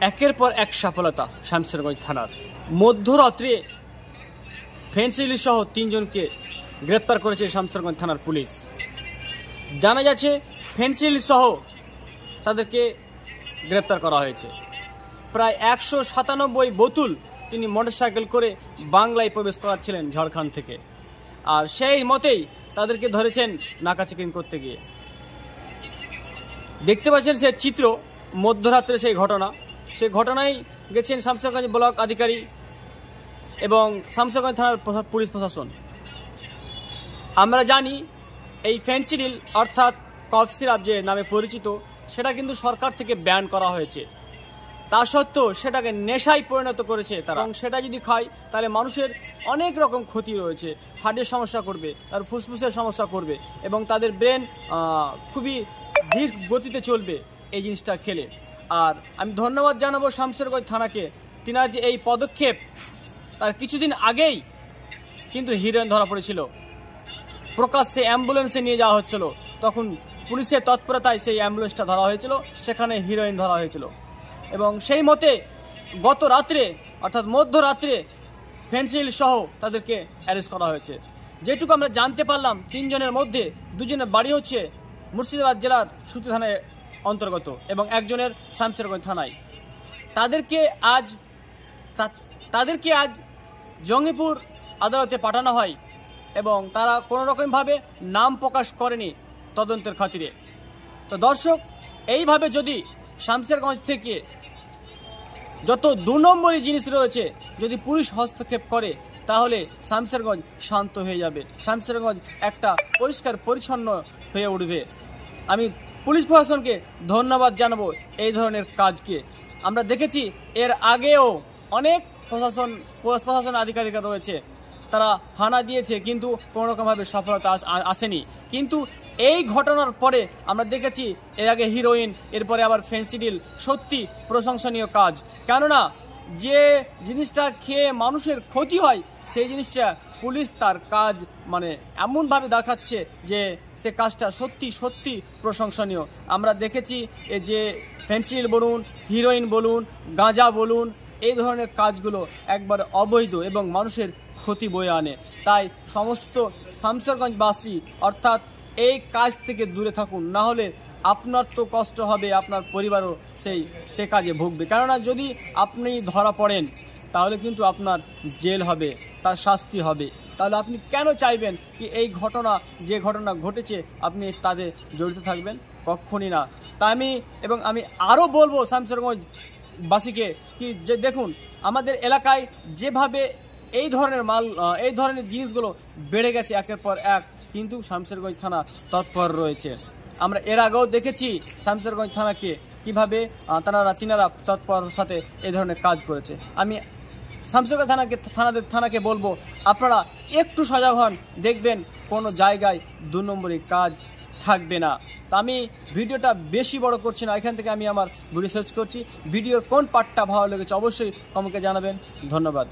একের পর এক সফলতা শামসেরগঞ্জ থানার। মধ্যরাত্রে ফেন্সিডিল সহ 3 জনকে গ্রেপ্তার করেছে শামসেরগঞ্জ থানার পুলিশ। জানা যাচ্ছে ফেন্সিডিল সহ তাদেরকে গ্রেপ্তার করা হয়েছে। প্রায় 197 বোতল তিনি মোটরসাইকেল করে বাংলায় প্রবেশ করাচ্ছিলেন ঝাড়খণ্ড থেকে, আর সেই মতেই তাদেরকে ধরেছেন নাকা চেকিং করতে গিয়ে। দেখতে পাচ্ছেন সে চিত্র, মধ্যরাত্রে সেই ঘটনা। সে ঘটনায় গেছেন শামসেরগঞ্জ ব্লক আধিকারিক এবং শামসেরগঞ্জ থানার পুলিশ প্রশাসন। আমরা জানি এই ফেন্সিডিল অর্থাৎ কফ সিরাপ যে নামে পরিচিত, সেটা কিন্তু সরকার থেকে ব্যান করা হয়েছে। তা সত্ত্বেও সেটাকে নেশায় পরিণত করেছে তারা, এবং সেটা যদি খায় তাহলে মানুষের অনেক রকম ক্ষতি রয়েছে। হার্টের সমস্যা করবে, তার ফুসফুসের সমস্যা করবে, এবং তাদের ব্রেন খুবই ধীর গতিতে চলবে এই জিনিসটা খেলে। আর আমি ধন্যবাদ জানাবো শামসেরগঞ্জ থানাকে, তিনার যে এই পদক্ষেপ। তার কিছুদিন আগেই কিন্তু হিরোইন ধরা পড়েছিল, প্রকাশ্যে অ্যাম্বুলেন্সে নিয়ে যাওয়া হচ্ছিল, তখন পুলিশের তৎপরতায় সেই অ্যাম্বুলেন্সটা ধরা হয়েছিল, সেখানে হিরোইন ধরা হয়েছিল। এবং সেই মতে গত রাত্রে অর্থাৎ মধ্যরাত্রে ফেন্সিডিল সহ তাদেরকে অ্যারেস্ট করা হয়েছে। যেটুকু আমরা জানতে পারলাম, 3 জনের মধ্যে 2 জনের বাড়ি হচ্ছে মুর্শিদাবাদ জেলার সুতি থানার অন্তর্গত এবং 1 জনের শামসেরগঞ্জ থানায়। তাদেরকে আজ জঙ্গিপুর আদালতে পাঠানো হয় এবং তারা কোনো রকমভাবে নাম প্রকাশ করেনি তদন্তের খাতিরে। তো দর্শক, এইভাবে যদি শামসেরগঞ্জ থেকে যত 2 নম্বরই জিনিস রয়েছে যদি পুলিশ হস্তক্ষেপ করে, তাহলে শামসেরগঞ্জ শান্ত হয়ে যাবে, শামসেরগঞ্জ একটা পরিষ্কার পরিচ্ছন্ন হয়ে উঠবে। আমি পুলিশ প্রশাসনকে ধন্যবাদ জানাবো এই ধরনের কাজকে। আমরা দেখেছি এর আগেও অনেক প্রশাসন আধিকারিকরা রয়েছে, তারা হানা দিয়েছে, কিন্তু কোনো রকমভাবে সফলতা আসেনি। কিন্তু এই ঘটনার পরে আমরা দেখেছি এর আগে হিরোইন, এরপরে আবার ফেন্সিডিল, সত্যি প্রশংসনীয় কাজ। কেননা যে জিনিসটা খেয়ে মানুষের ক্ষতি হয়, সেই জিনিসটা পুলিশ তার কাজ এমনভাবে দেখাচ্ছে যে সে কাজটা সত্যি সত্যি প্রশংসনীয়। আমরা দেখেছি যে ফেন্সিডিল বলুন, হিরোইন বলুন, গাঁজা বলুন, এই ধরনের কাজগুলো একবারে অবৈধ এবং মানুষের ক্ষতি বয়ে আনে। তাই সমস্ত শামসেরগঞ্জবাসী অর্থাৎ এই কাজ থেকে দূরে থাকুন, না হলে আপনার তো কষ্ট হবে, আপনার পরিবারও সে কাজে ভুগবে। কেননা যদি আপনি ধরা পড়েন তাহলে কিন্তু আপনার জেল হবে, তার শাস্তি হবে। তাহলে আপনি কেন চাইবেন কি এই যে ঘটনা ঘটেছে আপনি তাদের জড়িত থাকবেন? কখনই না। তাই আমি আরও বলবো শামসেরগঞ্জবাসীকে কি, যে দেখুন আমাদের এলাকায় যেভাবে এই ধরনের জিনিসগুলো বেড়ে গেছে একের পর এক, কিন্তু শামসেরগঞ্জ থানা তৎপর রয়েছে। আমরা এর আগেও দেখেছি শামসেরগঞ্জ থানাকে কিভাবে তিনারা তৎপর সাথে এই ধরনের কাজ করেছে। আমি শামসেরগঞ্জ থানাকে বলবো, আপনারা একটু সজাগ হন, দেখবেন কোনো জায়গায় 2 নম্বরই কাজ থাকবে না। তা আমি ভিডিওটা বেশি বড় করছি না, এখান থেকে আমি আমার ভিডিও শেষ করছি। ভিডিওর কোন পার্টটা ভালো লেগেছে অবশ্যই কমেন্টে জানাবেন। ধন্যবাদ।